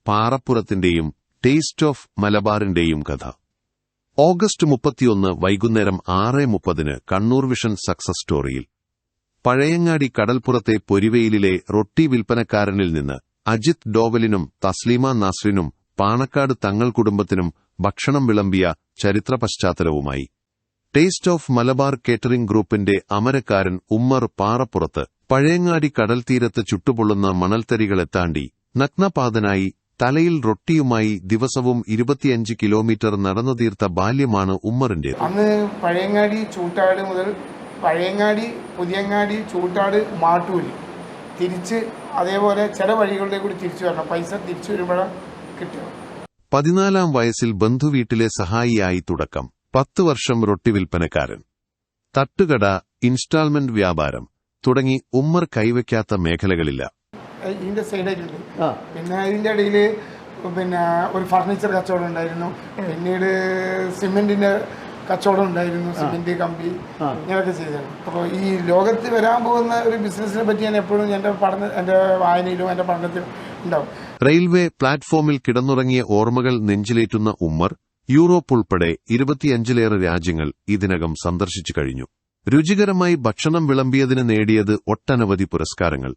പാറപ്പുറത്തിന്റെയും taste of മലബാറിന്റെയും കഥ. August 31 വൈകുന്നേരം 6:30 Kannur vision success സ്റ്റോറിയിൽ. Pazhayangadi കടൽപ്പുറത്തെ പൊരിവെയിലിലെ റൊട്ടി വിൽപ്പനക്കാരനിൽ നിന്ന് അജിത് ഡോവലിനും തസ്ലീമ നാസ്രിനും പാണക്കാട് തങ്ങൾ കുടുംബത്തിനും ഭക്ഷണം വിളമ്പിയ ചരിത്ര പശ്ചാത്തലവുമായി ടേസ്റ്റ് ഓഫ് മലബാർ കേറ്ററിംഗ് ഗ്രൂപ്പിന്റെ അമരക്കാരൻ ഉമ്മർ പാറപ്പുറത്ത് പഴയങ്ങാടി കടൽത്തീരത്ത് ചുട്ടുപൊള്ളുന്ന മണൽത്തരികളെത്താണ്ടി നഗ്നപാതനായി തലയിൽ റൊട്ടിയുമായി ദിവസവും 25 കിലോമീറ്റർ നടന്നു തീർത്ത ബാല്യമാണ് ഉമ്മറിന്റേത്. അന്ന് പഴയങ്ങാടി ചൂട്ടാട് മുതൽ പഴയങ്ങാടി പുതിയങ്ങാടി ചൂട്ടാട് മാട്ടൂര് തിരിച്ച് അതേപോലെ ചില വഴികളിലേക്ക് കൂടി തിരിച്ചു വരണം. പൈസ തിരിച്ചു വരുമ്പോഴാണ് കിട്ടുക. 14-ാം വയസ്സിൽ ബന്ധുവീട്ടിലെ സഹായിയായി തുടക്കം. 10 വർഷം റൊട്ടി വിൽപ്പനക്കാരൻ, തട്ടുകട, ഇൻസ്റ്റാൾമെന്റ് വ്യാപാരം തുടങ്ങി ഉമ്മർ കൈവയ്ക്കാത്ത മേഖലകളില്ല. ഇതിന്റെ സൈഡായിട്ടുണ്ട്. പിന്നെ ഇതിന്റെ ഇടയിൽ ഒരു ഫർണിച്ചർ കച്ചവടം ഉണ്ടായിരുന്നു. പിന്നീട് സിമെന്റിന്റെ കച്ചവടം ഉണ്ടായിരുന്നു. സിമെന്റ് കമ്പി ഇങ്ങനെയൊക്കെ ചെയ്തിരുന്നു. അപ്പോൾ ഈ ലോകത്ത് വരാൻ പോകുന്ന ഒരു ബിസിനസിനെ പറ്റി ഞാൻ എപ്പോഴും എന്റെ വായനയിലും എന്റെ പഠനത്തിലും ഉണ്ടാവും. റെയിൽവേ പ്ലാറ്റ്ഫോമിൽ കിടന്നുറങ്ങിയ ഓർമ്മകൾ നെഞ്ചിലേറ്റുന്ന ഉമ്മർ യൂറോപ്പ് ഉൾപ്പെടെ 25-ലേറെ രാജ്യങ്ങൾ ഇതിനകം സന്ദർശിച്ചു കഴിഞ്ഞു. രുചികരമായി ഭക്ഷണം വിളമ്പിയതിന് നേടിയത് ഒട്ടനവധി പുരസ്കാരങ്ങൾ.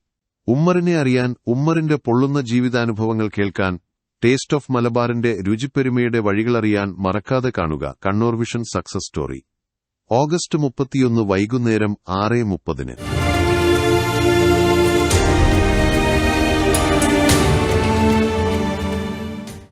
ഉമ്മറിനെ അറിയാൻ, ഉമ്മറിന്റെ പൊള്ളുന്ന ജീവിതാനുഭവങ്ങൾ കേൾക്കാൻ, ടേസ്റ്റ് ഓഫ് മലബാറിന്റെ രുചിപ്പെരുമയുടെ വഴികളറിയാൻ മറക്കാതെ കാണുക Kannur vision success story. August 31 വൈകുന്നേരം 6:30.